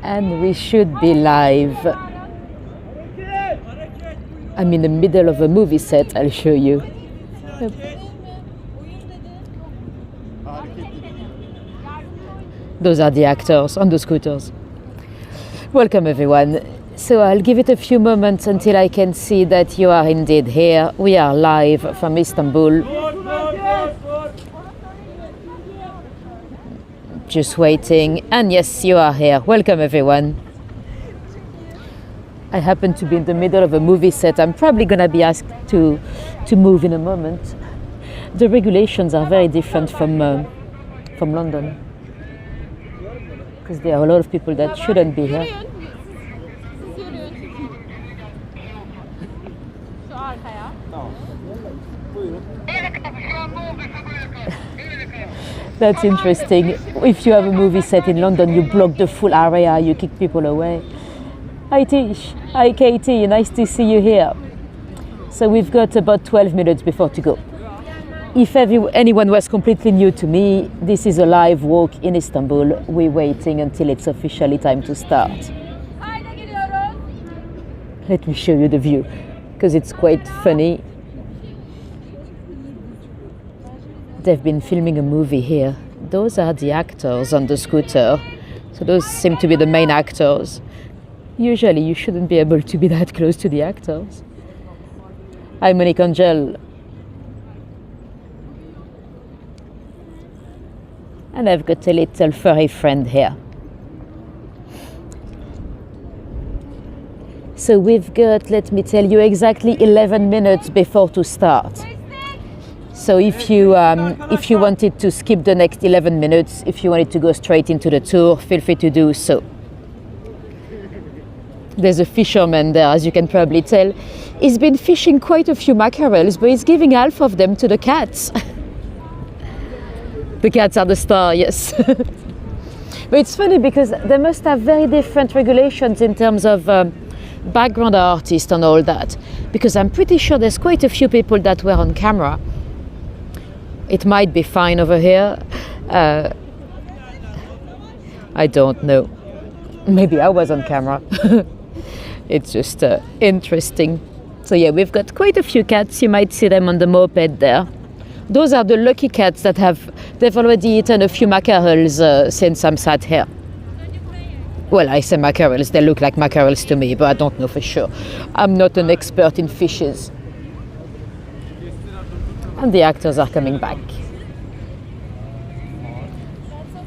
And we should be live. I'm in the middle of a movie set, I'll show you. Yep. Those are the actors on the scooters. Welcome everyone. So I'll give it a few moments until I can see that you are indeed here. We are live from Istanbul. Just waiting, and yes, you are here. Welcome everyone. I happen to be in the middle of a movie set. I'm probably gonna be asked to move in a moment. The regulations are very different from London, because there are a lot of people that shouldn't be here. That's interesting. If you have a movie set in London, you block the full area, you kick people away. Hi Tish, hi Katie, nice to see you here. So we've got about 12 minutes before to go. If anyone was completely new to me, this is a live walk in Istanbul. We're waiting until it's officially time to start. Let me show you the view, because it's quite funny. They've been filming a movie here. Those are the actors on the scooter. So those seem to be the main actors. Usually you shouldn't be able to be that close to the actors. Hi Monique Angel. And I've got a little furry friend here. So we've got, let me tell you, exactly 11 minutes before to start. So if you wanted to skip the next 11 minutes, if you wanted to go straight into the tour, feel free to do so. There's a fisherman there, as you can probably tell. He's been fishing quite a few mackerels, but he's giving half of them to the cats. The cats are the star, yes. But it's funny because they must have very different regulations in terms of background artists and all that. Because I'm pretty sure there's quite a few people that were on camera. It might be fine over here. I don't know. Maybe I was on camera. It's just interesting. So yeah, we've got quite a few cats. You might see them on the moped there. Those are the lucky cats that they've already eaten a few mackerels since I'm sat here. Well, I say mackerels, they look like mackerels to me, but I don't know for sure. I'm not an expert in fishes. And the actors are coming back.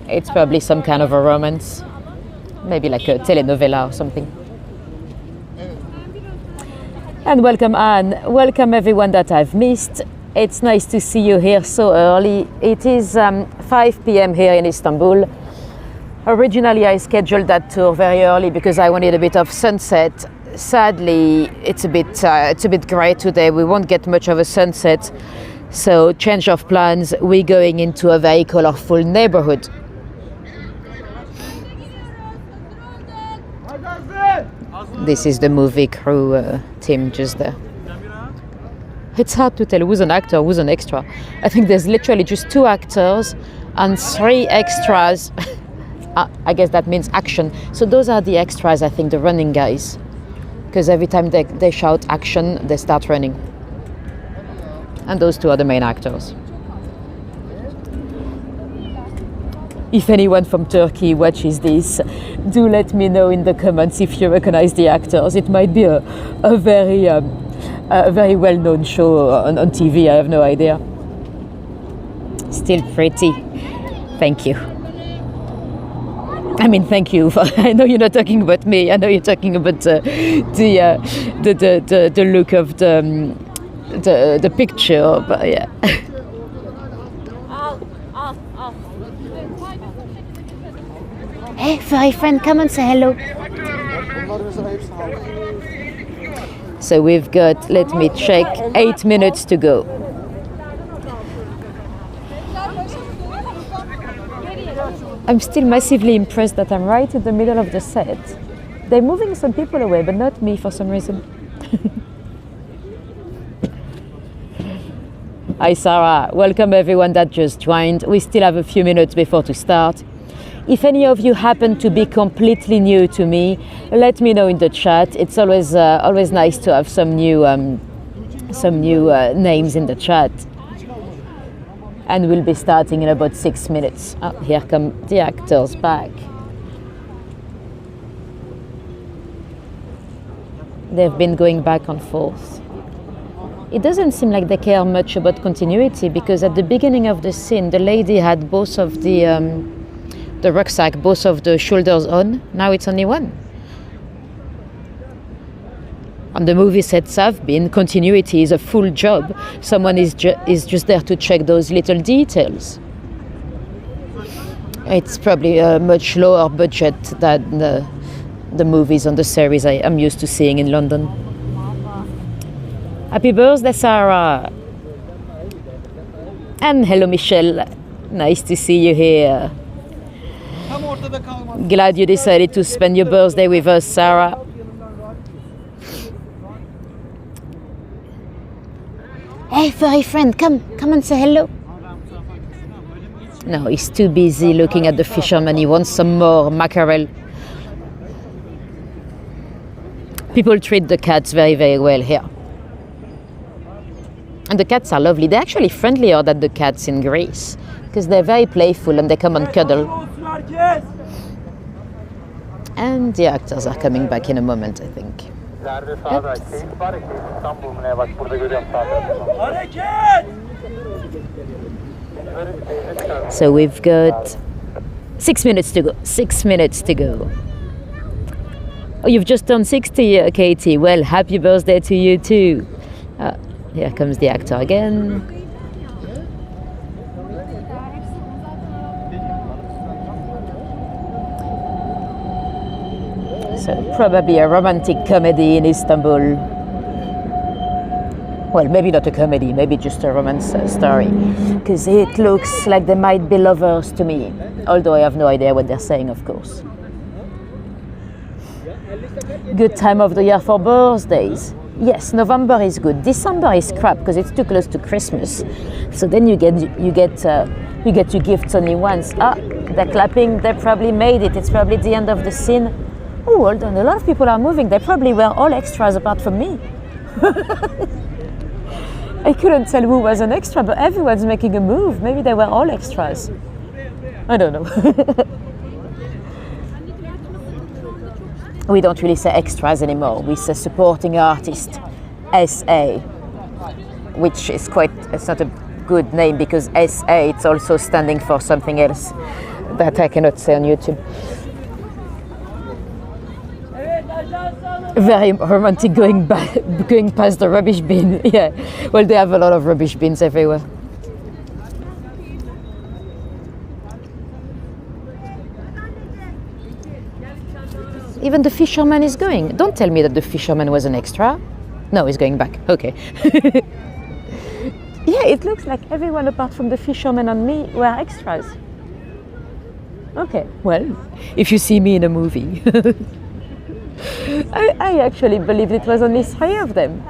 It's probably some kind of a romance. Maybe like a telenovela or something. And welcome Anne. Welcome everyone that I've missed. It's nice to see you here so early. It is 5 p.m. here in Istanbul. Originally I scheduled that tour very early because I wanted a bit of sunset. Sadly, it's a bit grey today. We won't get much of a sunset. So change of plans, we're going into a very colorful neighborhood. This is the movie crew team just there. It's hard to tell who's an actor, who's an extra. I think there's literally just 2 actors and 3 extras. I guess that means action. So those are the extras, I think, the running guys. Because every time they shout action, they start running. And those 2 are the main actors. If anyone from Turkey watches this, do let me know in the comments if you recognize the actors. It might be a very well-known show on TV, I have no idea. Still pretty. Thank you. I mean, thank you. I know you're not talking about me. I know you're talking about the look of the picture, but yeah. Hey, furry friend, come and say hello. So we've got, let me check, 8 minutes to go. I'm still massively impressed that I'm right in the middle of the set. They're moving some people away, but not me for some reason. Hi Sarah, welcome everyone that just joined. We still have a few minutes before to start. If any of you happen to be completely new to me, let me know in the chat. It's always nice to have some new names in the chat. And we'll be starting in about 6 minutes. Oh, here come the actors back. They've been going back and forth. It doesn't seem like they care much about continuity, because at the beginning of the scene, the lady had both of the rucksack, both of the shoulders on. Now it's only one. On the movie sets have been, continuity is a full job. Someone is just there to check those little details. It's probably a much lower budget than the movies on the series I'm used to seeing in London. Happy birthday, Sarah. And hello, Michelle. Nice to see you here. Glad you decided to spend your birthday with us, Sarah. Hey, furry friend, come and say hello. No, he's too busy looking at the fisherman. He wants some more mackerel. People treat the cats very, very well here. And the cats are lovely. They're actually friendlier than the cats in Greece, because they're very playful and they come and cuddle. And the actors are coming back in a moment, I think. So we've got 6 minutes to go. 6 minutes to go. Oh, you've just turned 60, Katie. Well, happy birthday to you too. Here comes the actor again. So probably a romantic comedy in Istanbul. Well, maybe not a comedy, maybe just a romance story, because it looks like they might be lovers to me, although I have no idea what they're saying, of course. Good time of the year for birthdays. Yes, November is good. December is crap because it's too close to Christmas. So then you get your gifts only once. Ah, they're clapping. They probably made it. It's probably the end of the scene. Oh, hold on. A lot of people are moving. They probably were all extras apart from me. I couldn't tell who was an extra, but everyone's making a move. Maybe they were all extras. I don't know. We don't really say extras anymore. We say supporting artist, SA, which is it's not a good name, because SA, it's also standing for something else that I cannot say on YouTube. Very romantic going past the rubbish bin. Yeah, well, they have a lot of rubbish bins everywhere. Even the fisherman is going. Don't tell me that the fisherman was an extra. No, he's going back. Okay. Yeah, it looks like everyone apart from the fisherman and me were extras. Okay, well, if you see me in a movie. I actually believed it was only 3 of them.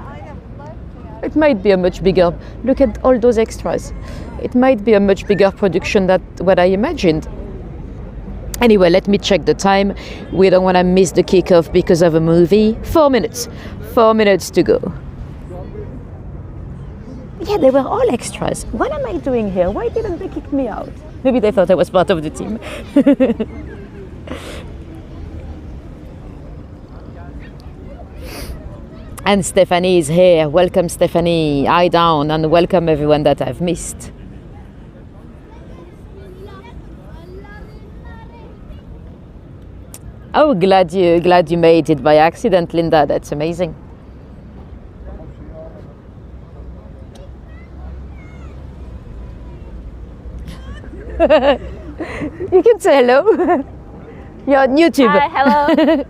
It might be a much bigger, look at all those extras. It might be a much bigger production than what I imagined. Anyway, let me check the time. We don't want to miss the kickoff because of a movie. 4 minutes. 4 minutes to go. Yeah, they were all extras. What am I doing here? Why didn't they kick me out? Maybe they thought I was part of the team. And Stephanie is here. Welcome, Stephanie. Eye down, and welcome everyone that I've missed. Oh, glad you made it by accident, Linda. That's amazing. You can say hello. You're on YouTube. Hi, hello.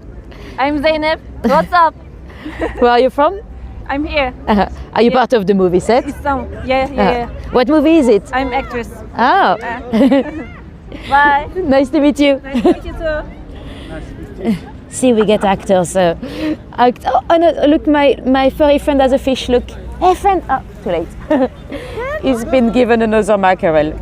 I'm Zeynep. What's up? Where are you from? I'm here. Are you part of the movie set? Yeah. What movie is it? I'm actress. Oh. Bye. Nice to meet you. Nice to meet you too. See, we get actors. Oh no, look, my furry friend has a fish. Look. Hey, friend. Oh, too late. He's been given another mackerel.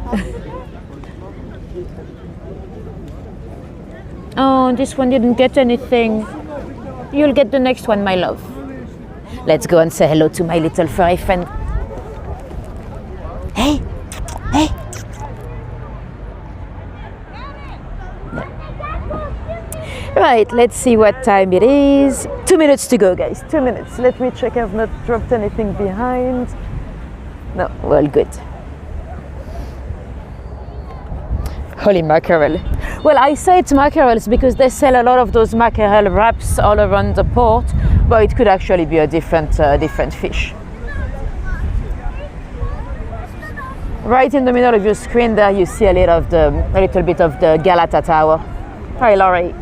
Oh, this one didn't get anything. You'll get the next one, my love. Let's go and say hello to my little furry friend. Hey, hey. Right, let's see what time it is. 2 minutes to go, guys. 2 minutes. Let me check I've not dropped anything behind. No, well, good. Holy mackerel. Well, I say it's mackerels because they sell a lot of those mackerel wraps all around the port, but it could actually be a different fish. Right in the middle of your screen there, you see a little bit of the Galata Tower. Hi, Laurie.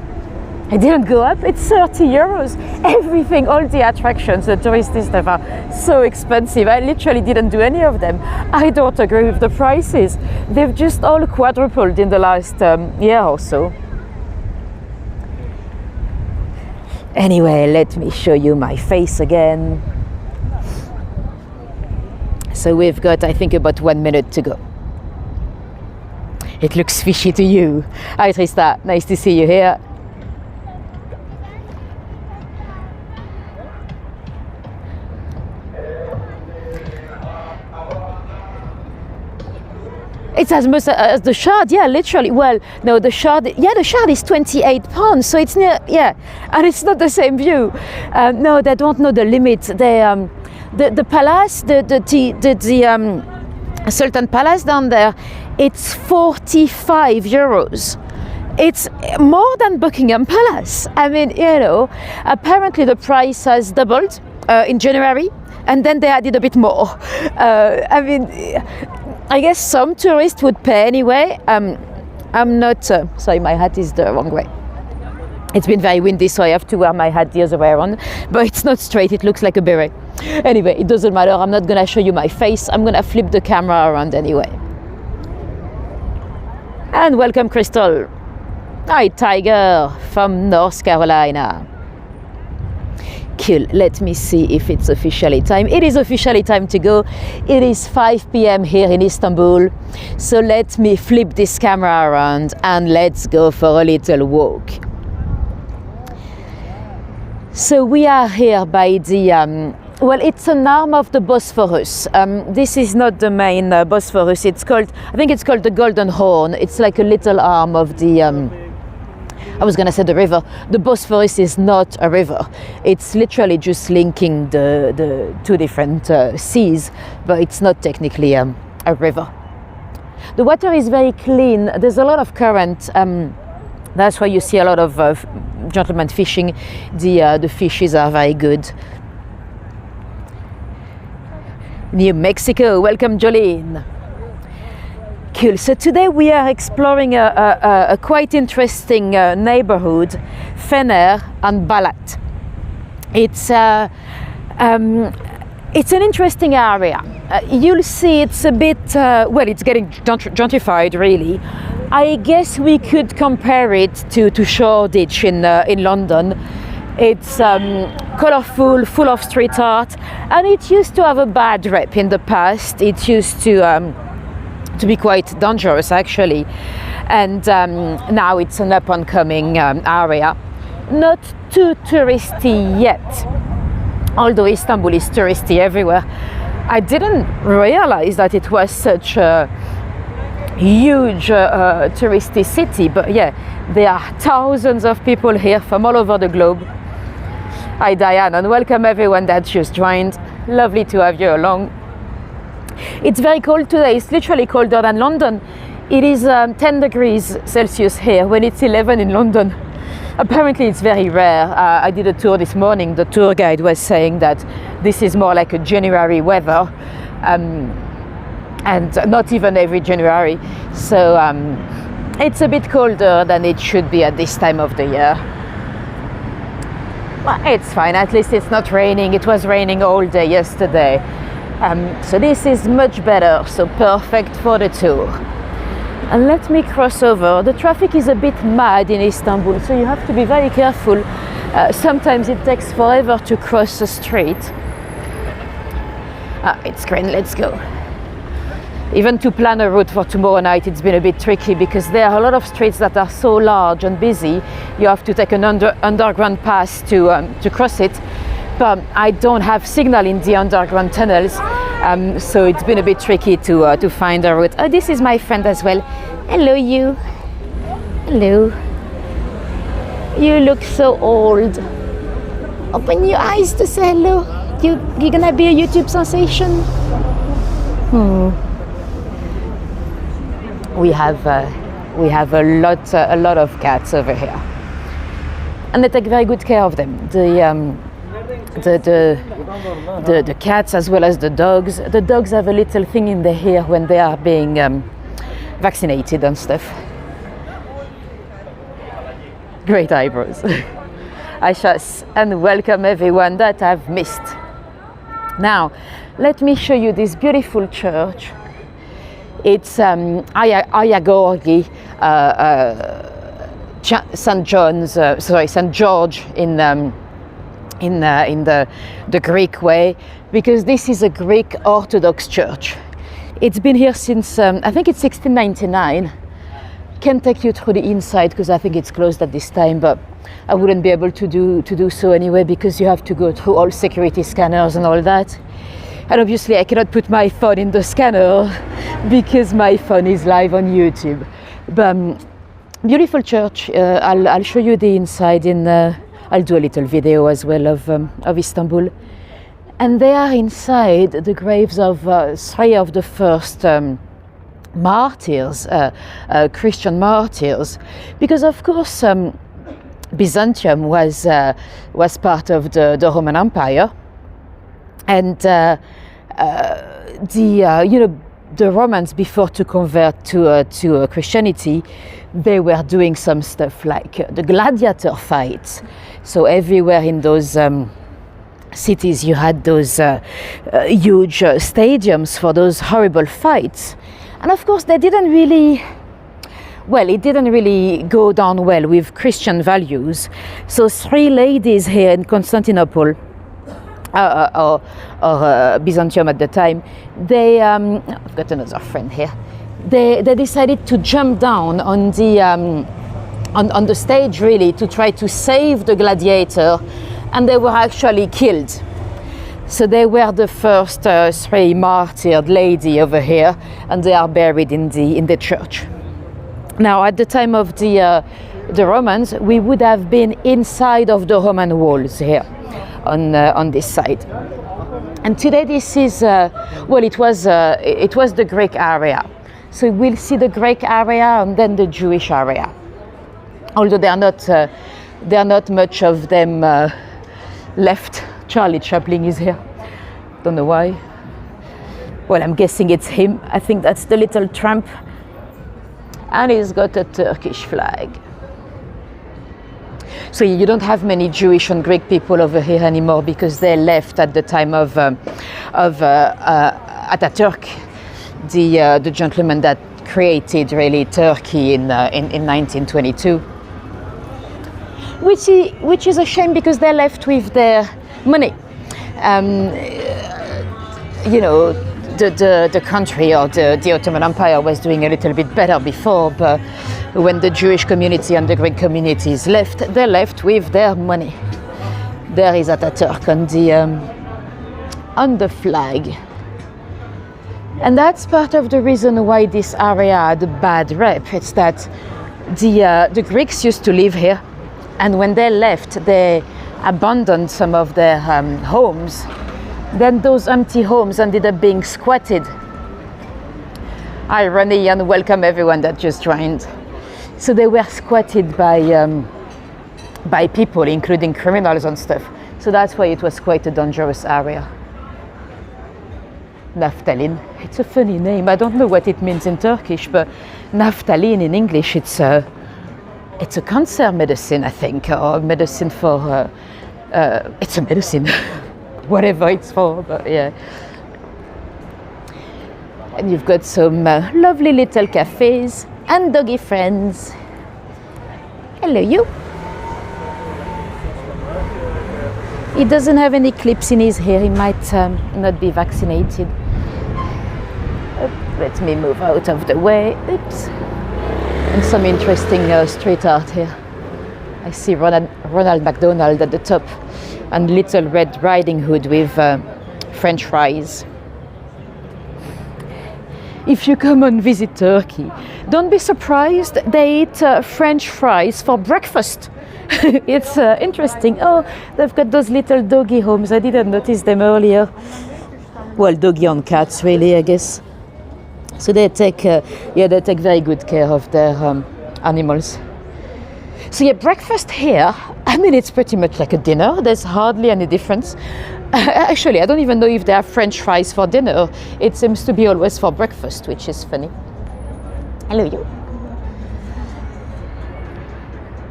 I didn't go up. It's 30 euros. Everything, all the attractions, the touristy stuff are so expensive. I literally didn't do any of them. I don't agree with the prices. They've just all quadrupled in the last year or so. Anyway, let me show you my face again. So we've got, I think, about 1 minute to go. It looks fishy to you. Hi, Trista. Nice to see you here. It's as much as the shard, yeah, literally. Well, no, the shard is 28 pounds, so it's near, yeah, and it's not the same view. No, they don't know the limit. They, the palace, the Sultan Palace down there, it's 45 euros. It's more than Buckingham Palace. I mean, you know, apparently the price has doubled in January, and then they added a bit more. I mean, I guess some tourists would pay anyway. I'm not, sorry, my hat is the wrong way. It's been very windy, so I have to wear my hat the other way around, but it's not straight, it looks like a beret. Anyway, it doesn't matter, I'm not gonna show you my face, I'm gonna flip the camera around anyway. And welcome, Crystal. Hi, Tiger from North Carolina. Cool, let me see if it's officially time. It is officially time to go. It is 5 p.m. here in Istanbul. So let me flip this camera around and let's go for a little walk. So we are here by the, well, it's an arm of the Bosphorus. This is not the main Bosphorus. It's called, I think it's called the Golden Horn. It's like a little arm of the, I was going to say the river. The Bosphorus is not a river. It's literally just linking the two different seas, but it's not technically a river. The water is very clean. There's a lot of current. That's why you see a lot of gentlemen fishing. The fishes are very good. New Mexico, welcome, Jolene. Cool. So today we are exploring a quite interesting neighborhood, Fener and Balat. It's an interesting area. You'll see it's a bit, well, it's getting gentrified really. I guess we could compare it to Shoreditch in London. It's colorful, full of street art, and it used to have a bad rep in the past. It used to be quite dangerous actually, and now it's an up-and-coming area. Not too touristy yet, although Istanbul is touristy everywhere. I didn't realize that it was such a huge touristy city, but yeah, there are thousands of people here from all over the globe. Hi Diane, and welcome everyone that just joined. Lovely to have you along. It's very cold today. It's literally colder than London. It is 10 degrees Celsius here when it's 11 in London. Apparently it's very rare. I did a tour this morning. The tour guide was saying that this is more like a January weather, and not even every January. So it's a bit colder than it should be at this time of the year. Well, it's fine. At least it's not raining. It was raining all day yesterday. So this is much better, so perfect for the tour. And let me cross over. The traffic is a bit mad in Istanbul, so you have to be very careful. Sometimes it takes forever to cross the street. It's green, let's go. even to plan a route for tomorrow night, it's been a bit tricky because there are a lot of streets that are so large and busy. You have to take an underground pass to cross it. But I don't have signal in the underground tunnels, so it's been a bit tricky to find a route. Oh, this is my friend as well. Hello, you. Hello. You look so old. Open your eyes to say hello. You're gonna be a YouTube sensation. We have a lot of cats over here, and they take very good care of them. The cats as well as the dogs. The dogs have a little thing in their hair when they are being vaccinated and stuff. Great eyebrows. Ashas, and welcome everyone that I've missed. Now, let me show you this beautiful church. It's Ayagorgi, St. George in the Greek way, because this is a Greek Orthodox church. It's been here since I think it's 1699. Can't take you through the inside because I think it's closed at this time, but I wouldn't be able to do so anyway because you have to go through all security scanners and all that. And obviously I cannot put my phone in the scanner because my phone is live on YouTube. But beautiful church. I'll show you the inside I'll do a little video as well of Istanbul. And there inside the graves of 3 of the first martyrs, Christian martyrs, because of course Byzantium was part of the Roman Empire, and the Romans, before to convert to Christianity, they were doing some stuff like the gladiator fights. So everywhere in those cities you had those huge stadiums for those horrible fights. And of course it didn't really go down well with Christian values. So 3 ladies here in Constantinople, or Byzantium at the time, I've got another friend here. They decided to jump down on the stage really to try to save the gladiator, and they were actually killed. So they were the first 3 martyred lady over here, and they are buried in the church. Now, at the time of the Romans, we would have been inside of the Roman walls here on this side. And today this is it was the Greek area. So we'll see the Greek area and then the Jewish area. Although there are not much of them left. Charlie Chaplin is here. Don't know why. Well, I'm guessing it's him. I think that's the little tramp. And he's got a Turkish flag. So you don't have many Jewish and Greek people over here anymore because they left at the time of Ataturk, the gentleman that created really Turkey in 1922. Which is a shame because they left with their money. The country or the Ottoman Empire was doing a little bit better before, but when the Jewish community and the Greek communities left, they left with their money. There is Ataturk on the flag. And that's part of the reason why this area had a bad rep. It's that the Greeks used to live here, and when they left, they abandoned some of their homes. Then those empty homes ended up being squatted. Hi, Ronnie, and welcome everyone that just joined. So they were squatted by people, including criminals and stuff. So that's why it was quite a dangerous area. Naftalin. It's a funny name. I don't know what it means in Turkish, but naftalin in English, it's a cancer medicine, I think, or medicine for. It's a medicine. Whatever it's for, but yeah. And you've got some lovely little cafes and doggy friends. Hello, you. He doesn't have any clips in his hair. He might not be vaccinated. Let me move out of the way. Oops. And some interesting street art here. I see Ronald McDonald at the top and Little Red Riding Hood with French fries. If you come and visit Turkey, don't be surprised they eat French fries for breakfast. It's interesting. Oh, they've got those little doggy homes. I didn't notice them earlier. Well, doggy and cats, really, I guess. So they take very good care of their animals. So yeah, breakfast here, I mean, it's pretty much like a dinner. There's hardly any difference. Actually, I don't even know if they have French fries for dinner. It seems to be always for breakfast, which is funny. Hello, you.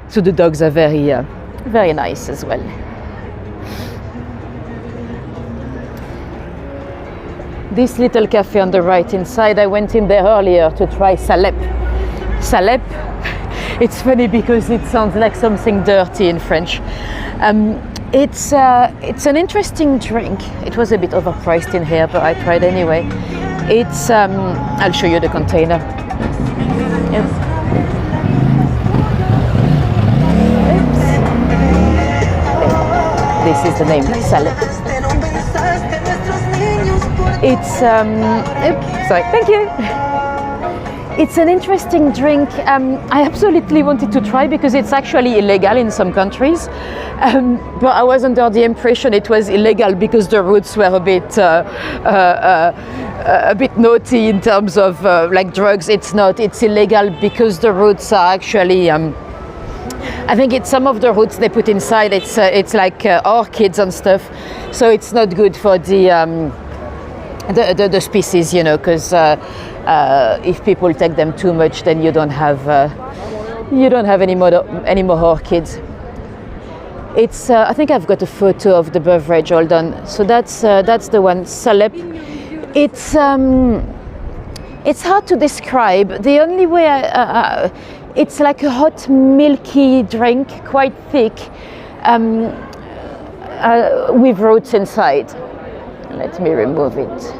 So the dogs are very nice as well. This little cafe on the right inside, I went in there earlier to try salep. Salep, it's funny because it sounds like something dirty in French. It's an interesting drink. It was a bit overpriced in here, but I tried anyway. It's, I'll show you the container. Yes. This is the name, salep. It's, sorry, thank you. It's an interesting drink. I absolutely wanted to try because it's actually illegal in some countries. But I was under the impression it was illegal because the routes were a bit naughty in terms of like drugs. It's not. It's illegal because the routes are actually. I think it's some of the roots they put inside. It's like orchids and stuff, so it's not good for the species, you know, because if people take them too much, then you don't have any more orchids. It's I think I've got a photo of the beverage. Hold on. So that's the one, salep. It's hard to describe. The only way it's like a hot milky drink, quite thick, with roots inside. Let me remove it.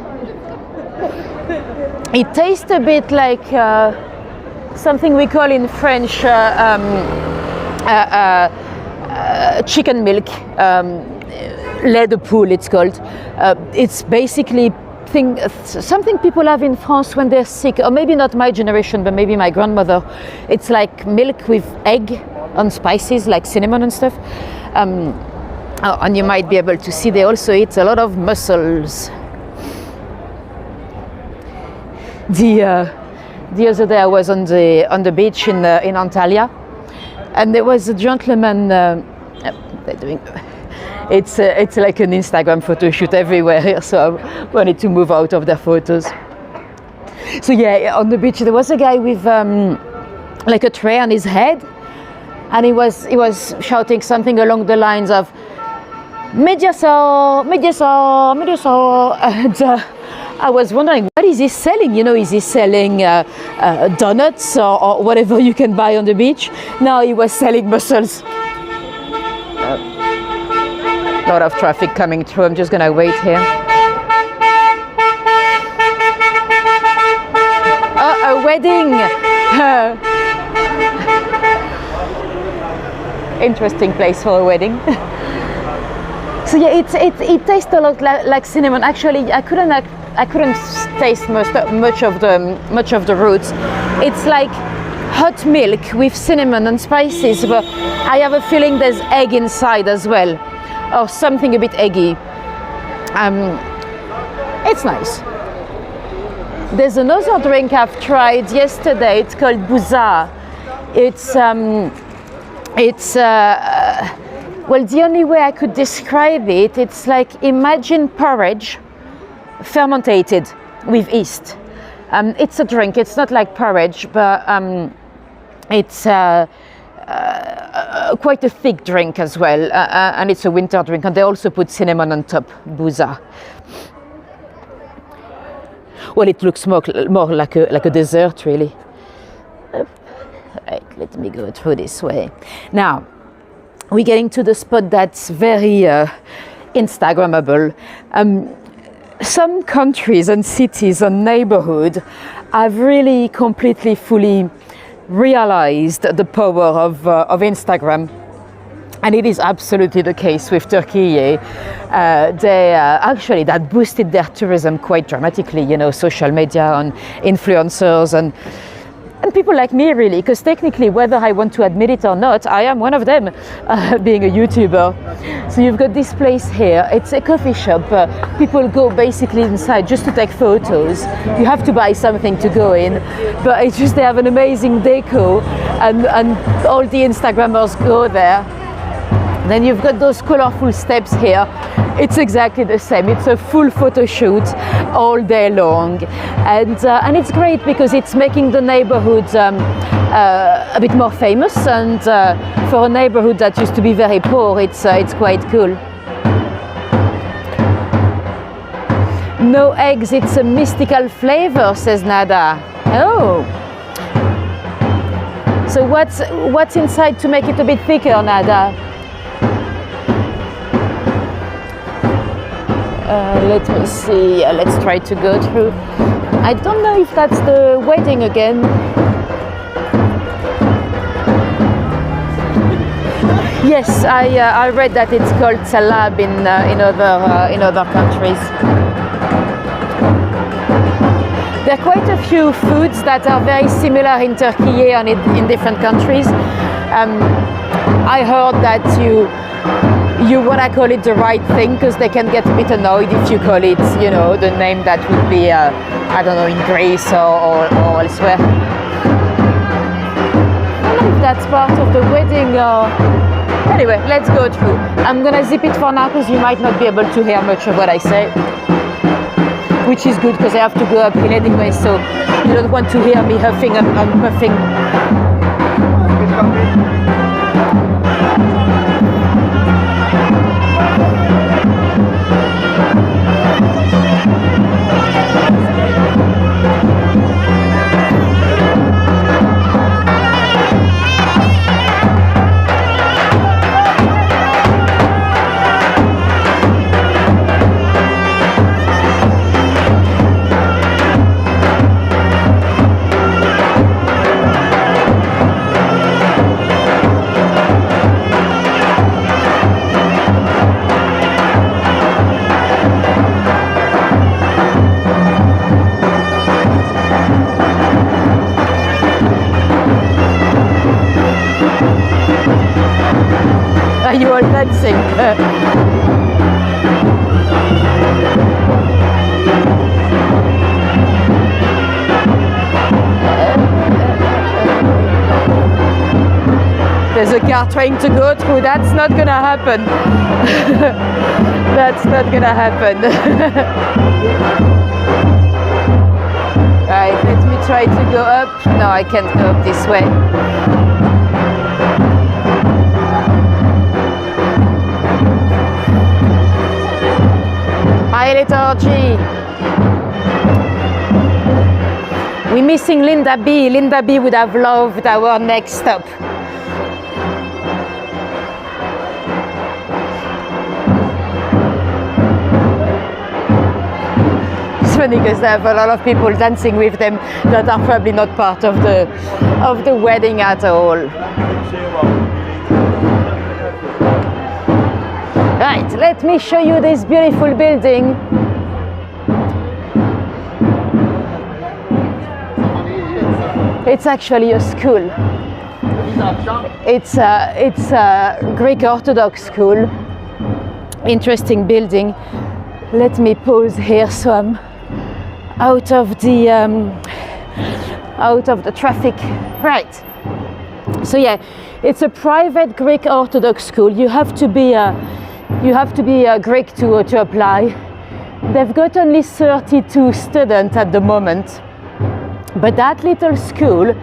It tastes a bit like something we call in French chicken milk, lait de poule it's called. It's basically something people have in France when they're sick, or maybe not my generation, but maybe my grandmother. It's like milk with egg and spices like cinnamon and stuff. And you might be able to see they also eat a lot of mussels. The other day I was on the beach in Antalya, and there was a gentleman. They're doing. It's like an Instagram photo shoot everywhere here, so I wanted to move out of their photos. So yeah, on the beach there was a guy with like a tray on his head, and he was shouting something along the lines of "Mediasor, Mediasor, Mediasor," and I was wondering, what is he selling? You know, is he selling donuts or whatever you can buy on the beach? No, he was selling mussels. A lot of traffic coming through. I'm just gonna wait here. A wedding. Interesting place for a wedding. So yeah, it tastes a lot like cinnamon. Actually, I couldn't taste much of the roots. It's like hot milk with cinnamon and spices, but I have a feeling there's egg inside as well, or something a bit eggy. It's nice. There's another drink I've tried yesterday. It's called bouza. Well, the only way I could describe it, it's like, imagine porridge fermented with yeast. It's a drink. It's not like porridge, but it's quite a thick drink as well, and it's a winter drink. And they also put cinnamon on top, bouza. Well, it looks more like a dessert, really. Right, let me go through this way. Now, we're getting to the spot that's very Instagrammable. some countries and cities and neighborhoods have really completely, fully realized the power of Instagram. And it is absolutely the case with Turkiye. Actually, that boosted their tourism quite dramatically, you know, social media and influencers and people like me, really, because technically, whether I want to admit it or not, I am one of them, being a YouTuber. So you've got this place here. It's a coffee shop. People go basically inside just to take photos. You have to buy something to go in, but it's just they have an amazing deco, and all the Instagrammers go there. Then you've got those colorful steps here. It's exactly the same. It's a full photo shoot all day long, and it's great because it's making the neighborhood a bit more famous. And for a neighborhood that used to be very poor, it's quite cool. No eggs. It's a mystical flavor, says Nada. Oh. So what's inside to make it a bit thicker, Nada? Let me see, let's try to go through. I don't know if that's the wedding again. Yes, I read that it's called salab in other countries. There are quite a few foods that are very similar in Turkey and in different countries. I heard that you want to call it the right thing because they can get a bit annoyed if you call it, you know, the name that would be, I don't know, in Greece or elsewhere. I don't know if that's part of the wedding or... Anyway, let's go through. I'm going to zip it for now because you might not be able to hear much of what I say. Which is good because I have to go uphill anyway, so you don't want to hear me huffing and puffing. You are dancing. There's a car trying to go through. That's not gonna happen. That's not gonna happen. Right, let me try to go up. No, I can't go up this way. Hi, Liturgy. We're missing Linda B. Linda B would have loved our next stop. It's funny because they have a lot of people dancing with them that are probably not part of the wedding at all. Right, let me show you this beautiful building. It's actually a school. It's a Greek Orthodox school. Interesting building. Let me pause here so I'm out of the traffic. Right. So yeah, it's a private Greek Orthodox school. You have to be Greek to apply. They've got only 32 students at the moment, but that little school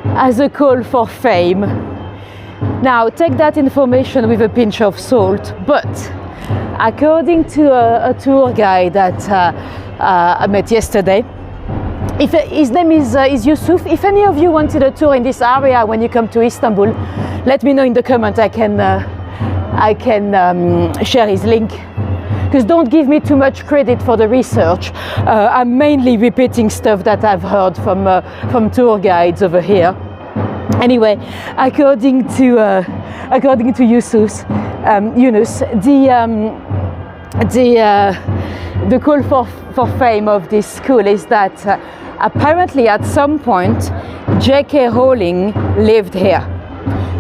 has a call for fame. Now, take that information with a pinch of salt, but according to a tour guide that I met yesterday, his name is Yusuf. If any of you wanted a tour in this area when you come to Istanbul, let me know in the comment. I can share his link. because don't give me too much credit for the research. I'm mainly repeating stuff that I've heard from tour guides over here. Anyway, according to Yunus, the call for fame of this school is that apparently at some point J.K. Rowling lived here.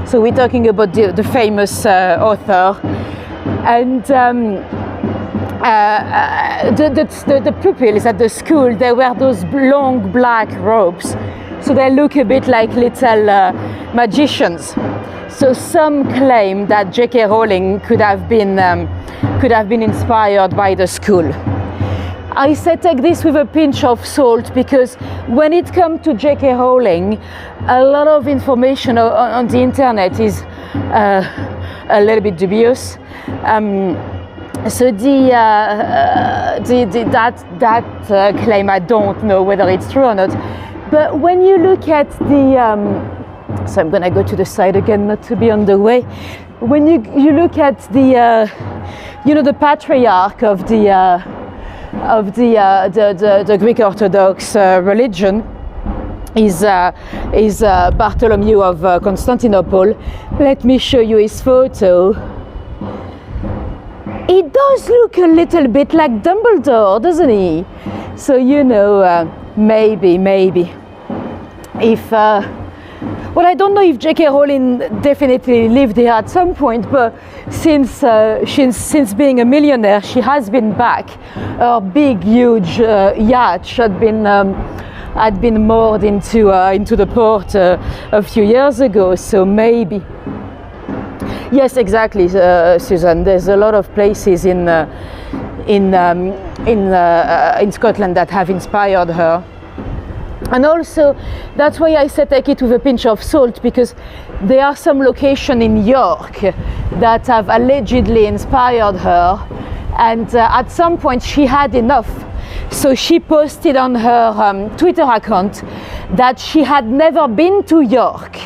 So we're talking about the famous author, and the pupils at the school, they wear those long black robes, so they look a bit like little magicians. So some claim that J.K. Rowling could have been inspired by the school. I say take this with a pinch of salt, because when it comes to J.K. Rowling, a lot of information on the internet is a little bit dubious. So that claim, I don't know whether it's true or not. But when you look at so I'm gonna go to the side again, not to be on the way. When you look at the patriarch of the Greek Orthodox religion is Bartholomew of Constantinople. Let me show you his photo. He does look a little bit like Dumbledore, doesn't he? So maybe if well, I don't know if J.K. Rowling definitely lived here at some point, but since being a millionaire, she has been back. Her big, huge yacht had been moored into the port a few years ago. So maybe. Yes, exactly, Susan. There's a lot of places in Scotland that have inspired her. And also, that's why I say take it with a pinch of salt, because there are some locations in York that have allegedly inspired her, and at some point she had enough. So she posted on her Twitter account that she had never been to York.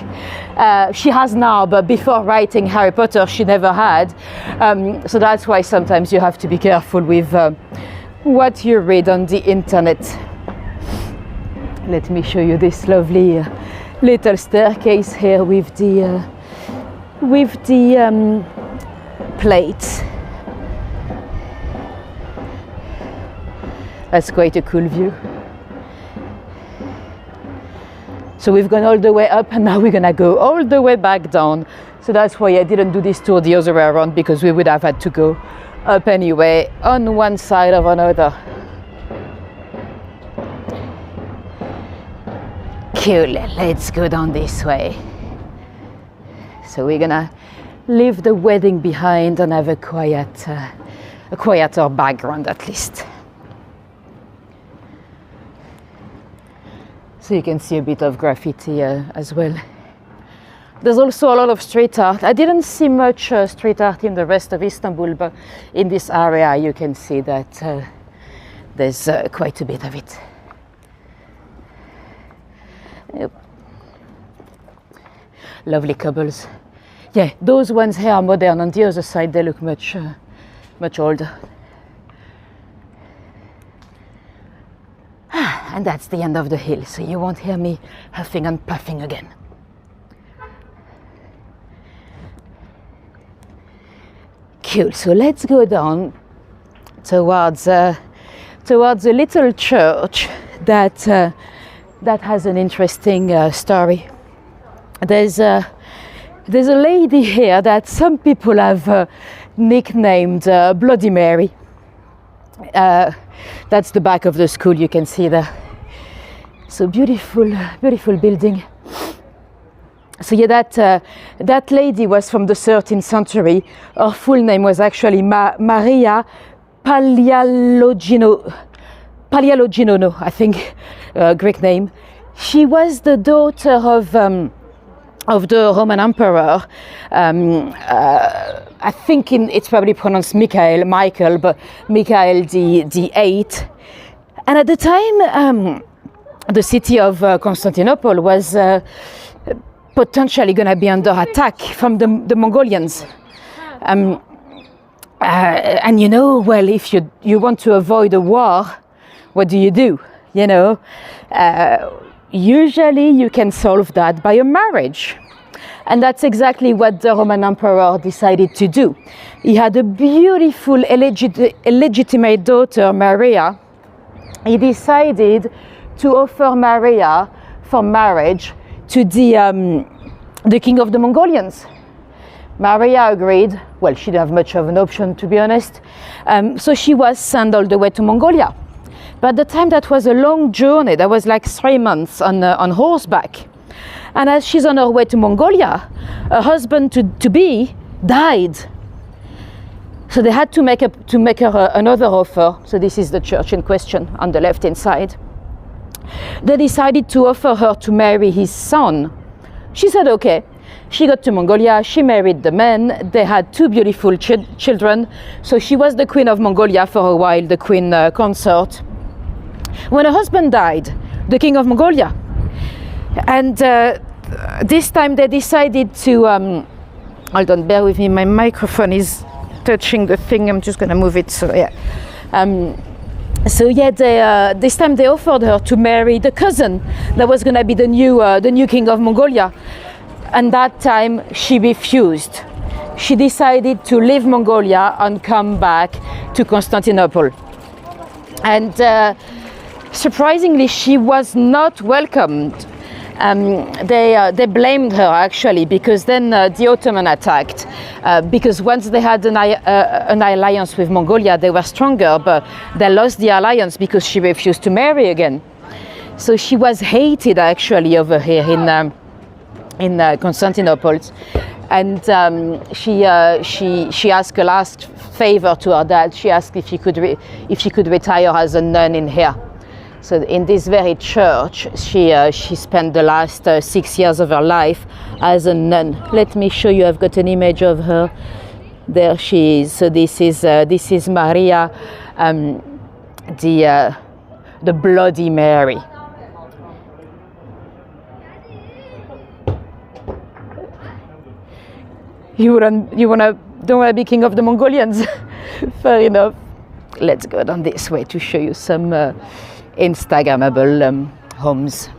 She has now, but before writing Harry Potter, she never had. So that's why sometimes you have to be careful with what you read on the internet. Let me show you this lovely little staircase here with the plates. That's quite a cool view. So we've gone all the way up, and now we're gonna go all the way back down. So that's why I didn't do this tour the other way around, because we would have had to go up anyway on one side or another. Cool, let's go down this way. So we're gonna leave the wedding behind and have a quieter background at least. So you can see a bit of graffiti as well. There's also a lot of street art. I didn't see much street art in the rest of Istanbul, but in this area you can see that there's quite a bit of it. Yep. Lovely cobbles. Yeah, those ones here are modern. On the other side, they look much older. And that's the end of the hill, so you won't hear me huffing and puffing again. Cool. So let's go down towards a little church that has an interesting story. There's a lady here that some people have nicknamed Bloody Mary. That's the back of the school, you can see there. So beautiful building. So yeah, that lady was from the 13th century. Her full name was actually Maria Paleologino, I think, Greek name. She was the daughter of the Roman emperor. I think it's probably pronounced Michael, but Michael the Eighth. And at the time, the city of Constantinople was potentially going to be under attack from the Mongolians. And well, if you want to avoid a war, what do? Usually you can solve that by a marriage. And that's exactly what the Roman emperor decided to do. He had a beautiful illegitimate daughter, Maria. He decided to offer Maria for marriage to the king of the Mongolians. Maria agreed. Well, she didn't have much of an option, to be honest. So she was sent all the way to Mongolia. But at the time, that was a long journey. That was like 3 months on horseback. And as she's on her way to Mongolia, her husband to be died. So they had to make her another offer. So this is the church in question on the left-hand side. They decided to offer her to marry his son. She said okay. She got to Mongolia, she married the man, they had 2 beautiful children. So she was the queen of Mongolia for a while, the queen consort. When her husband died, the king of Mongolia, and this time they decided to, hold on, bear with me, my microphone is touching the thing, I'm just gonna move it, so yeah. This time they offered her to marry the cousin that was gonna be the new king of Mongolia. And that time she refused. She decided to leave Mongolia and come back to Constantinople. And surprisingly, she was not welcomed. They blamed her actually, because then the Ottoman attacked. Because once they had an alliance with Mongolia, they were stronger, but they lost the alliance because she refused to marry again. So she was hated actually over here in Constantinople, and she asked a last favor to her dad. She asked if she could retire as a nun in here. So in this very church, she spent the last 6 years of her life as a nun. Let me show you. I've got an image of her. There she is. So this is Maria, the Bloody Mary. Don't wanna be king of the Mongolians? Fair enough. Let's go down this way to show you some Instagrammable homes.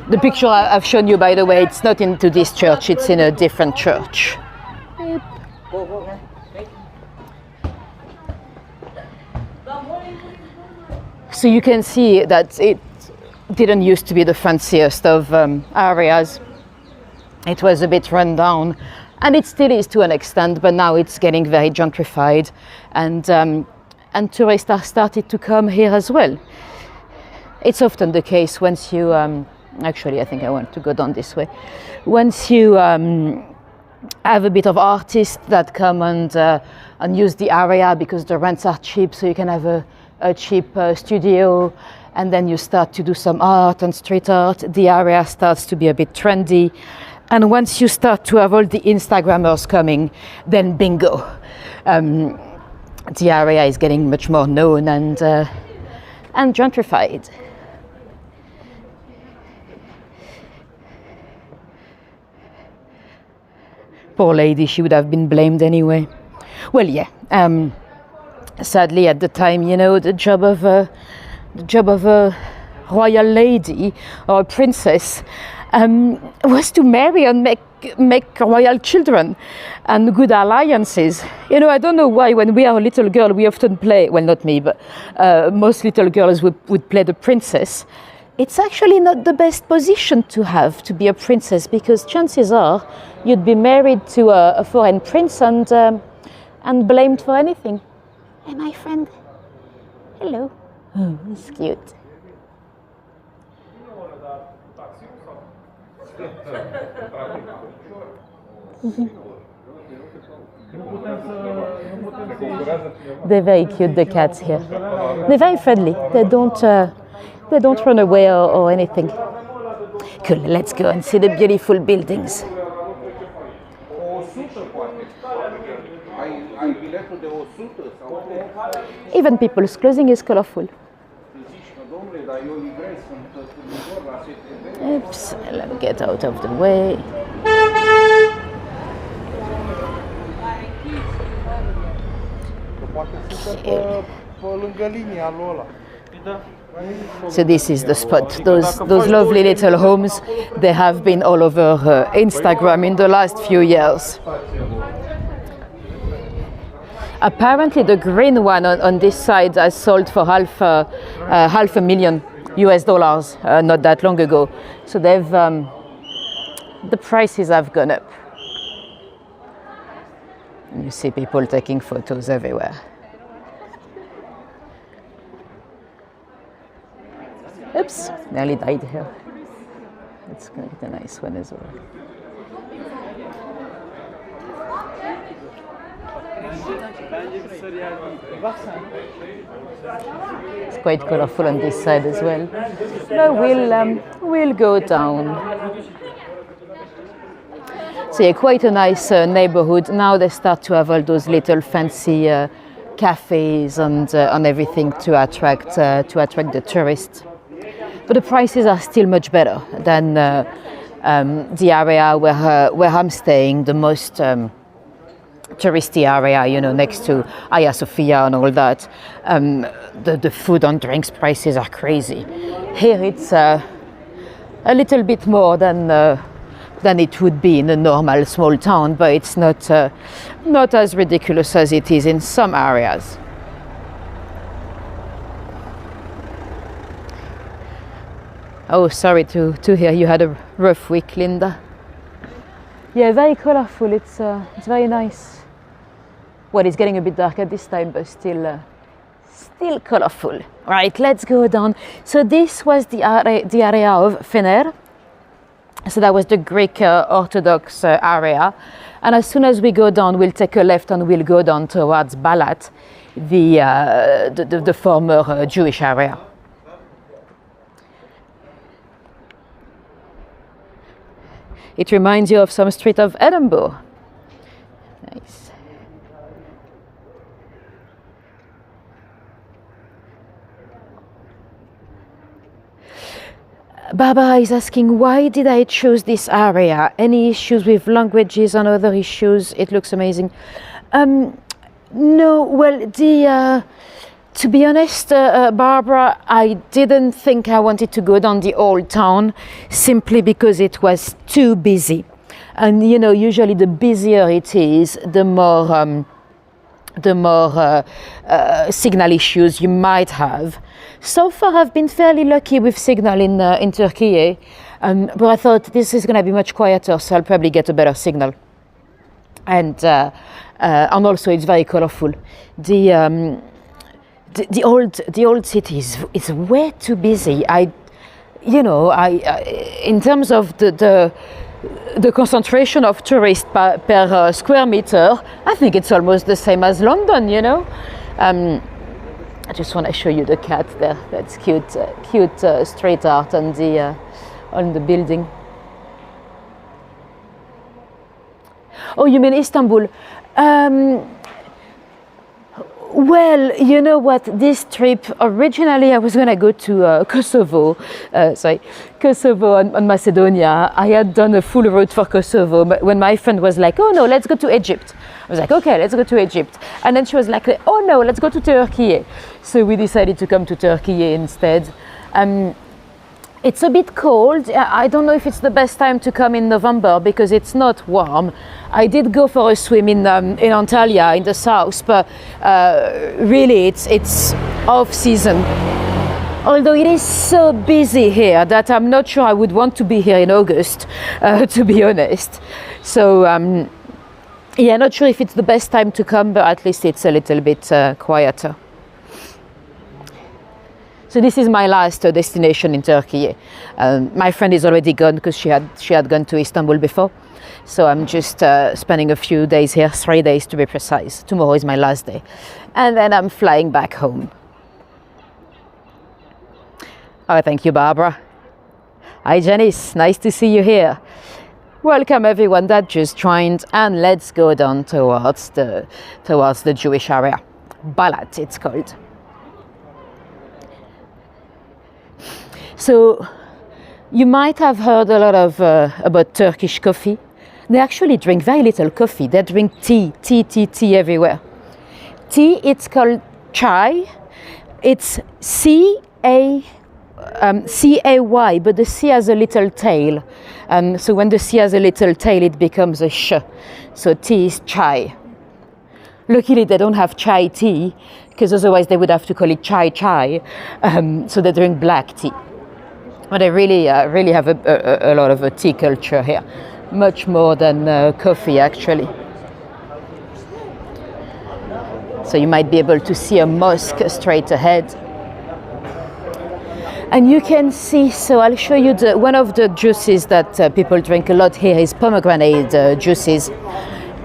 The picture I've shown you, by the way, it's not into this church, it's in a different church. Yep. So you can see that it didn't used to be the fanciest of areas. It was a bit run down, and it still is to an extent, but now it's getting very gentrified, and tourists are started to come here as well. It's often the case once you, actually I think I want to go down this way, once you have a bit of artists that come and use the area because the rents are cheap, so you can have a cheap studio, and then you start to do some art and street art, the area starts to be a bit trendy. And once you start to have all the Instagrammers coming, then bingo. The area is getting much more known and gentrified. Poor lady, she would have been blamed anyway. Well, yeah. Sadly, at the time, the job of a royal lady or a princess was to marry and make royal children and good alliances. I don't know why when we are a little girl we often play, well, not me, but most little girls would play the princess. It's actually not the best position to have, to be a princess, because chances are you'd be married to a foreign prince and blamed for anything. Hey, my friend. Hello. Oh, that's cute. They're very cute, the cats here. They're very friendly. They don't run away or anything. Cool, let's go and see the beautiful buildings. Even people's clothing is colorful. Oops, let me get out of the way. So this is the spot. Those lovely little homes, they have been all over Instagram in the last few years. Apparently the green one on this side has sold for half a million US dollars not that long ago. So they've the prices have gone up. And you see people taking photos everywhere. Oops, nearly died here. It's quite a nice one as well. It's quite colorful on this side as well. But we'll go down. So yeah, quite a nice neighborhood. Now they start to have all those little fancy cafes and everything to attract the tourists. But the prices are still much better than the area where I'm staying, the most touristy area, you know, next to Hagia Sophia and all that. The food and drinks prices are crazy. Here it's a little bit more than it would be in a normal small town, but it's not as ridiculous as it is in some areas. Oh, sorry to hear you had a rough week, Linda. Yeah, very colorful. It's very nice. Well, it's getting a bit dark at this time, but still colorful. Right, let's go down. So this was the area of Fener. So that was the Greek Orthodox area. And as soon as we go down, we'll take a left and we'll go down towards Balat, the former Jewish area. It reminds you of some street of Edinburgh. Nice. Barbara is asking, why did I choose this area? Any issues with languages and other issues? It looks amazing. No, well, to be honest, Barbara, I didn't think I wanted to go down the old town simply because it was too busy. And you know, usually the busier it is, the more signal issues you might have. So far, I've been fairly lucky with signal in Turkiye, but I thought this is going to be much quieter, so I'll probably get a better signal. And also, it's very colorful. The old city is way too busy. In terms of the concentration of tourists per square meter, I think it's almost the same as London, you know. I just want to show you the cat there. That's cute street art on the building. Oh, you mean Istanbul? Well, you know what, this trip, originally I was going to go to Kosovo and Macedonia. I had done a full route for Kosovo, but when my friend was like, oh no, let's go to Egypt. I was like, okay, let's go to Egypt. And then she was like, oh no, let's go to Turkey. So we decided to come to Turkey instead. It's a bit cold. I don't know if it's the best time to come in November because it's not warm. I did go for a swim in Antalya in the south, but really it's off season. Although it is so busy here that I'm not sure I would want to be here in August, to be honest. So yeah, not sure if it's the best time to come, but at least it's a little bit quieter. So this is my last destination in Turkey. My friend is already gone because she had gone to Istanbul before. So I'm just spending a few days here, 3 days to be precise. Tomorrow is my last day. And then I'm flying back home. Oh, thank you, Barbara. Hi, Janice. Nice to see you here. Welcome everyone that just joined, and let's go down towards the Jewish area. Balat, it's called. So you might have heard a lot about Turkish coffee. They actually drink very little coffee. They drink tea everywhere. tea, it's called chai. It's C-A-Y, but the C has a little tail. So when the C has a little tail, it becomes a sh. So tea is chai. Luckily, they don't have chai tea, because otherwise they would have to call it chai chai. So they drink black tea. But they really have a lot of a tea culture here, much more than coffee, actually. So you might be able to see a mosque straight ahead. And you can see, so I'll show you one of the juices that people drink a lot here is pomegranate juices.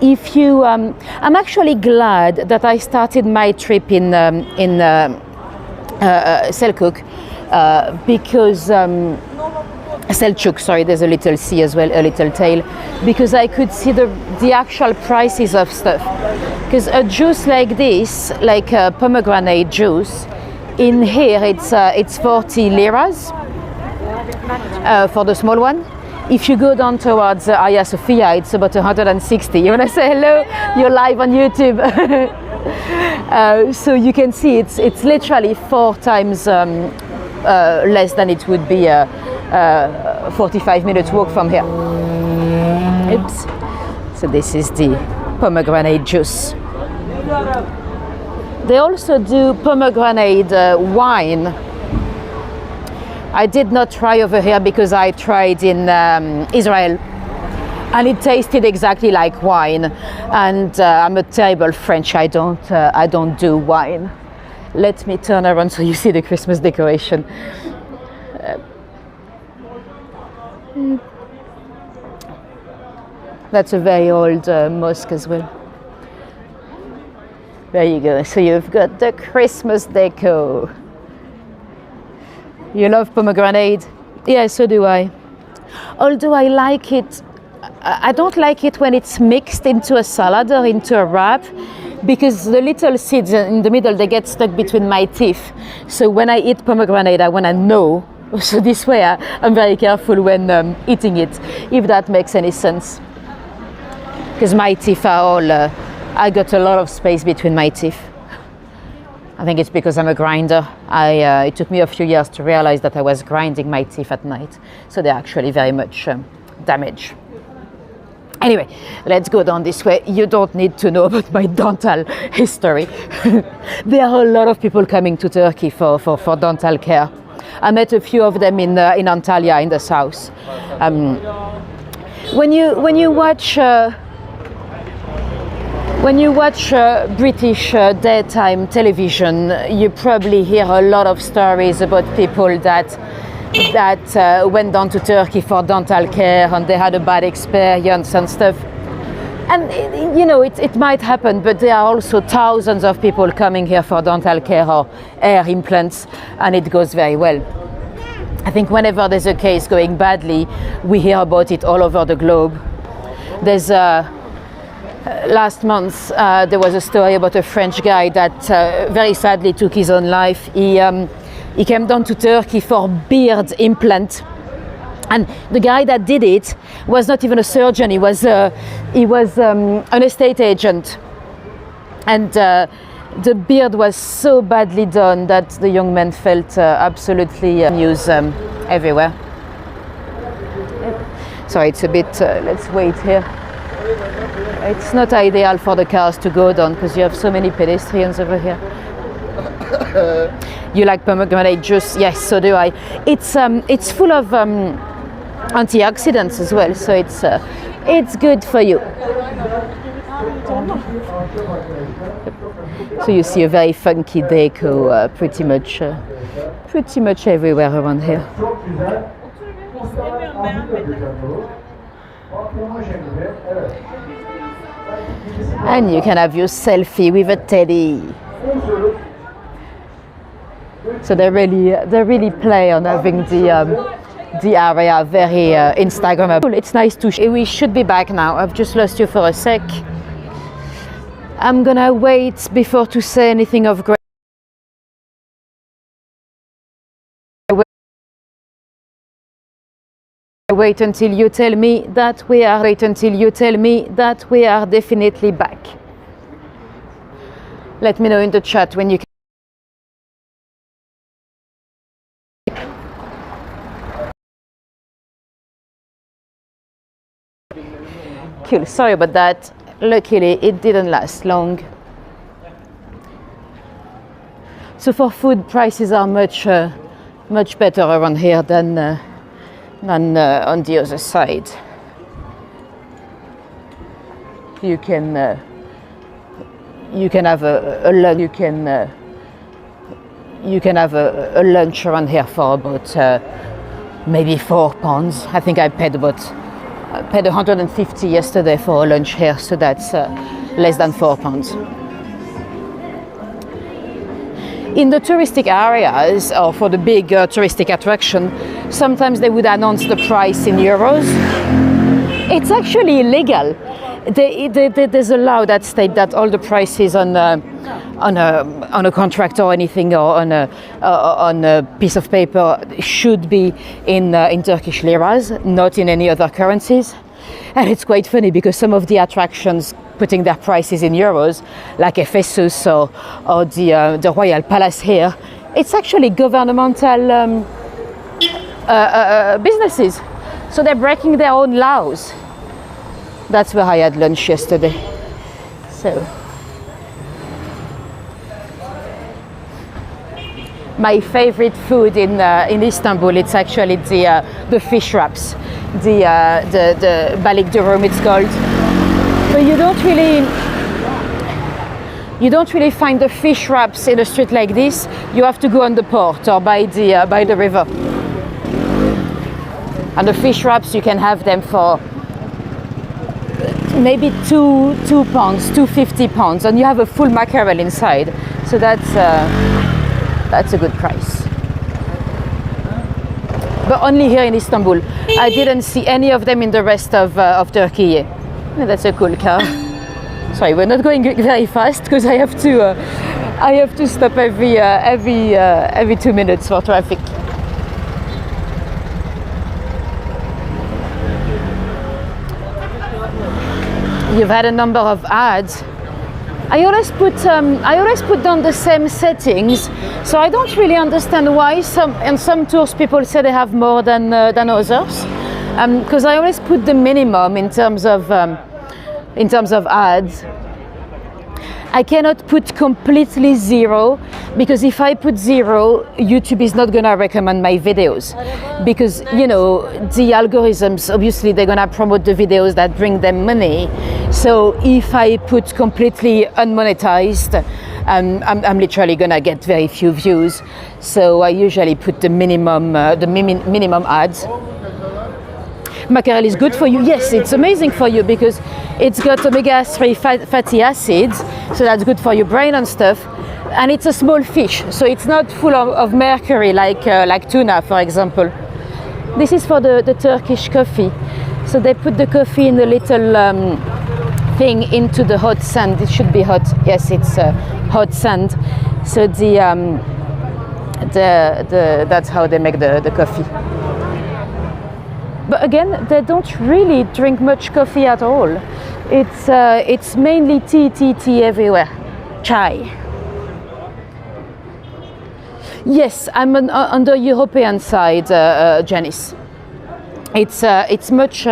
If you, I'm actually glad that I started my trip in Selçuk because Selçuk, sorry, there's a little C as well, a little tail, because I could see the actual prices of stuff. Because a juice like this, like a pomegranate juice, in here it's 40 liras for the small one. If you go down towards Hagia Sophia, it's about 160. You want to say hello? You're live on YouTube. So you can see it's literally 4 times less than it would be 45 minutes walk from here. Oops. So this is the pomegranate juice. They also do pomegranate wine. I did not try over here because I tried in Israel, and it tasted exactly like wine. And I'm a terrible French. I don't do wine. Let me turn around so you see the Christmas decoration. That's a very old mosque as well. There you go. So you've got the Christmas deco. You love pomegranate? Yeah, so do I. Although I like it, I don't like it when it's mixed into a salad or into a wrap, because the little seeds in the middle, they get stuck between my teeth. So when I eat pomegranate, I want to know. So this way I'm very careful when eating it, if that makes any sense. Because my teeth are all, I got a lot of space between my teeth. I think it's because I'm a grinder. It took me a few years to realize that I was grinding my teeth at night. So they're actually very much damaged. Anyway, let's go down this way. You don't need to know about my dental history. There are a lot of people coming to Turkey for dental care. I met a few of them in Antalya in the south. When you watch British daytime television, you probably hear a lot of stories about people that went down to Turkey for dental care and they had a bad experience and stuff. And you know, it might happen, but there are also thousands of people coming here for dental care or hair implants, and it goes very well. I think whenever there's a case going badly, we hear about it all over the globe. There's last month there was a story about a French guy that very sadly took his own life. He came down to Turkey for beard implant, and the guy that did it was not even a surgeon. He was an estate agent, and the beard was so badly done that the young man felt absolutely news everywhere. Sorry, it's a bit. Let's wait here. It's not ideal for the cars to go down because you have so many pedestrians over here. You like pomegranate juice? Yes, so do I. It's full of antioxidants as well, so it's good for you. So you see a very funky deco pretty much everywhere around here. And you can have your selfie with a teddy. So they really play on having the area very Instagrammable. It's nice to. We should be back now. I've just lost you for a sec. I'm gonna wait before to say anything of great. Wait until you tell me that we are. Wait until you tell me that we are definitely back. Let me know in the chat when you can. Cool, sorry about that. Luckily, it didn't last long. So for food, prices are much better around here than on the other side. You can have a lunch. You can have a lunch around here for about maybe £4. I think I paid 150 yesterday for a lunch here, so that's less than £4. In the touristic areas, or for the big touristic attraction, sometimes they would announce the price in euros. It's actually illegal. There's a law that states that all the prices on a contract or anything, or on a piece of paper, should be in Turkish liras, not in any other currencies. And it's quite funny because some of the attractions putting their prices in euros, like Ephesus or the Royal Palace here, it's actually governmental businesses. So they're breaking their own laws. That's where I had lunch yesterday. So my favorite food in Istanbul, it's actually the fish wraps, the balik durum it's called. But you don't really find the fish wraps in a street like this. You have to go on the port or by the river. And the fish wraps, you can have them for maybe £2, £2.50, and you have a full mackerel inside. So that's a good price. But only here in Istanbul. I didn't see any of them in the rest of Turkey. That's a cool car. Sorry, we're not going very fast because I have to stop every 2 minutes for traffic. You've had a number of ads. I always put down the same settings, so I don't really understand why some tours people say they have more than others. Because I always put the minimum in terms of ads. I cannot put completely 0, because if I put 0, YouTube is not gonna recommend my videos, because the algorithms, obviously they're gonna promote the videos that bring them money. So if I put completely unmonetized, I'm literally gonna get very few views. So I usually put the minimum ads. Mackerel is good for you. Yes, it's amazing for you because it's got omega-3 fatty acids, so that's good for your brain and stuff. And it's a small fish, so it's not full of mercury like tuna, for example. This is for the Turkish coffee. So they put the coffee in a little thing into the hot sand. It should be hot. Yes, it's hot sand. So that's how they make the coffee. But again, they don't really drink much coffee at all. It's mainly tea everywhere. Chai. Yes, I'm on the European side, Janice. It's much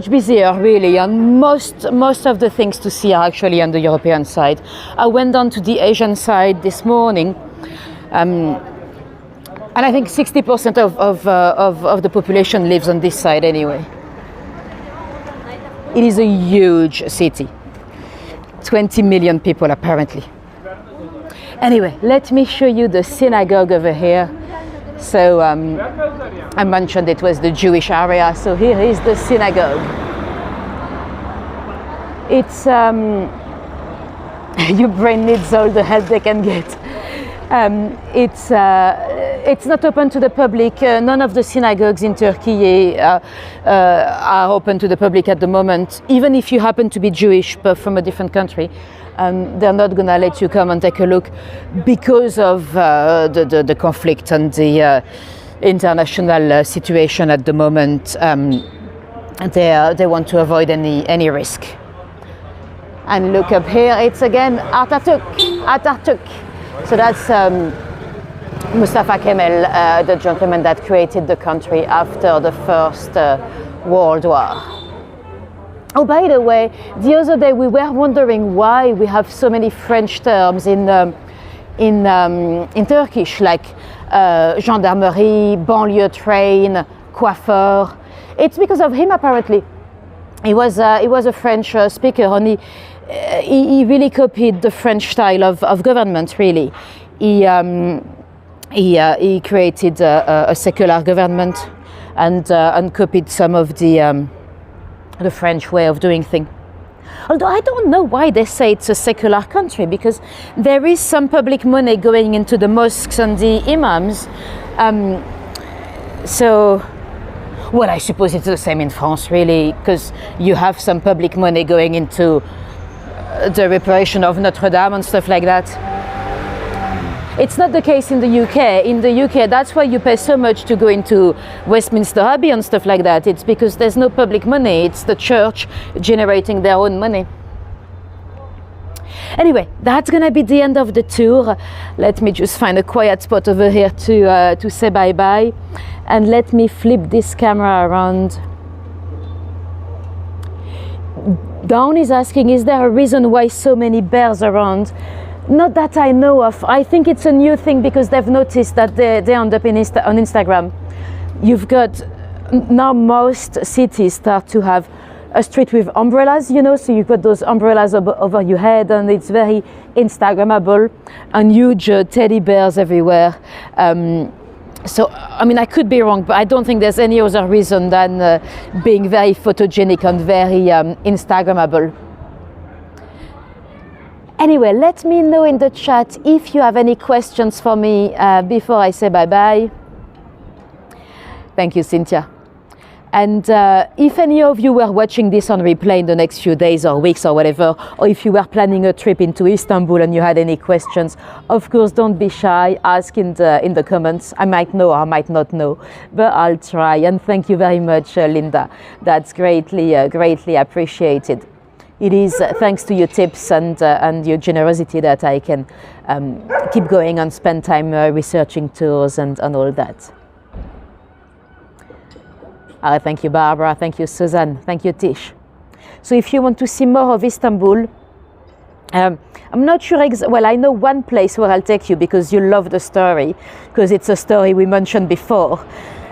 busier, really, and most of the things to see are actually on the European side. I went down to the Asian side this morning. And I think 60% of the population lives on this side anyway. It is a huge city. 20 million people apparently. Anyway, let me show you the synagogue over here. So I mentioned it was the Jewish area. So here is the synagogue. It's your brain needs all the help they can get. It's not open to the public. None of the synagogues in Turkey are open to the public at the moment. Even if you happen to be Jewish but from a different country, they're not going to let you come and take a look because of the conflict and the international situation at the moment. They want to avoid any risk. And look up here, it's again Atatürk. So that's Mustafa Kemal, the gentleman that created the country after the First World War. Oh, by the way, the other day we were wondering why we have so many French terms in Turkish, like gendarmerie, banlieue train, coiffeur. It's because of him, apparently. He was a French speaker, and he really copied the French style of government. Really, he created a secular government and copied some of the French way of doing things. Although I don't know why they say it's a secular country, because there is some public money going into the mosques and the imams. Well, I suppose it's the same in France, really, because you have some public money going into the reparation of Notre Dame and stuff like that. It's not the case in the UK. In the UK, that's why you pay so much to go into Westminster Abbey and stuff like that. It's because there's no public money. It's the church generating their own money. Anyway, that's gonna be the end of the tour. Let me just find a quiet spot over here to say bye-bye. And let me flip this camera around. Dawn is asking, is there a reason why so many bears around? Not that I know of. I think it's a new thing because they've noticed that they end up on Instagram. You've got, now most cities start to have a street with umbrellas, you know, so you've got those umbrellas over your head, and it's very Instagrammable, and huge teddy bears everywhere. So, I mean, I could be wrong, but I don't think there's any other reason than being very photogenic and very Instagrammable. Anyway, let me know in the chat if you have any questions for me before I say bye-bye. Thank you, Cynthia. And if any of you were watching this on replay in the next few days or weeks or whatever, or if you were planning a trip into Istanbul and you had any questions, of course, don't be shy, ask in the comments. I might know or I might not know, but I'll try. And thank you very much, Linda. That's greatly appreciated. It is thanks to your tips and your generosity that I can keep going and spend time researching tours and all that. Thank you, Barbara. Thank you, Suzanne. Thank you, Tish. So if you want to see more of Istanbul, I'm not sure, well, I know one place where I'll take you because you love the story, because it's a story we mentioned before.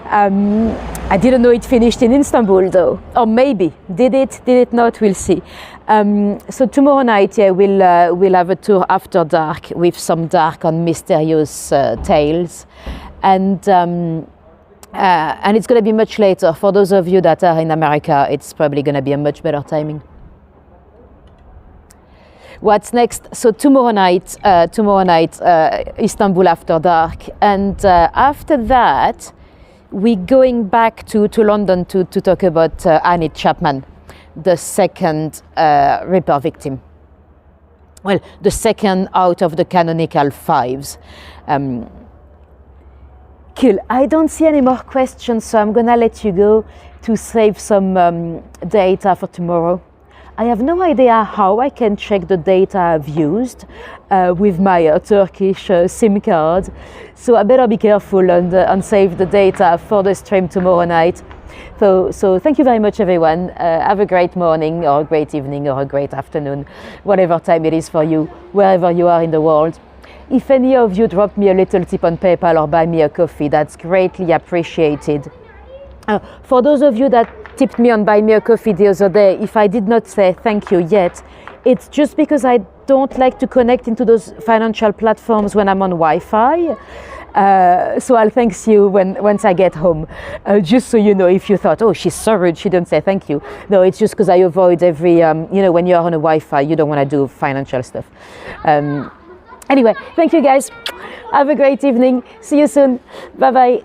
I didn't know it finished in Istanbul though, or maybe did it not? We'll see. So tomorrow night, yeah, we'll have a tour after dark with some dark and mysterious tales, and it's going to be much later. For those of you that are in America, it's probably going to be a much better timing. What's next? So tomorrow night, Istanbul after dark, and after that, we're going back to London to talk about Annie Chapman, the second Ripper victim. Well, the second out of the canonical fives. Cool. I don't see any more questions, so I'm gonna let you go to save some data for tomorrow. I have no idea how I can check the data I've used with my Turkish SIM card, so I better be careful and save the data for the stream tomorrow night. So thank you very much, everyone. Have a great morning or a great evening or a great afternoon, whatever time it is for you, wherever you are in the world. If any of you drop me a little tip on PayPal or buy me a coffee, that's greatly appreciated. For those of you that tipped me on Buy Me a Coffee the other day, if I did not say thank you yet, it's just because I don't like to connect into those financial platforms when I'm on Wi-Fi. So I'll thank you once I get home. Just so you know, if you thought, oh, she's so rude, she didn't say thank you. No, it's just because I avoid every, when you're on a Wi-Fi, you don't want to do financial stuff. Anyway, thank you guys. Have a great evening. See you soon. Bye-bye.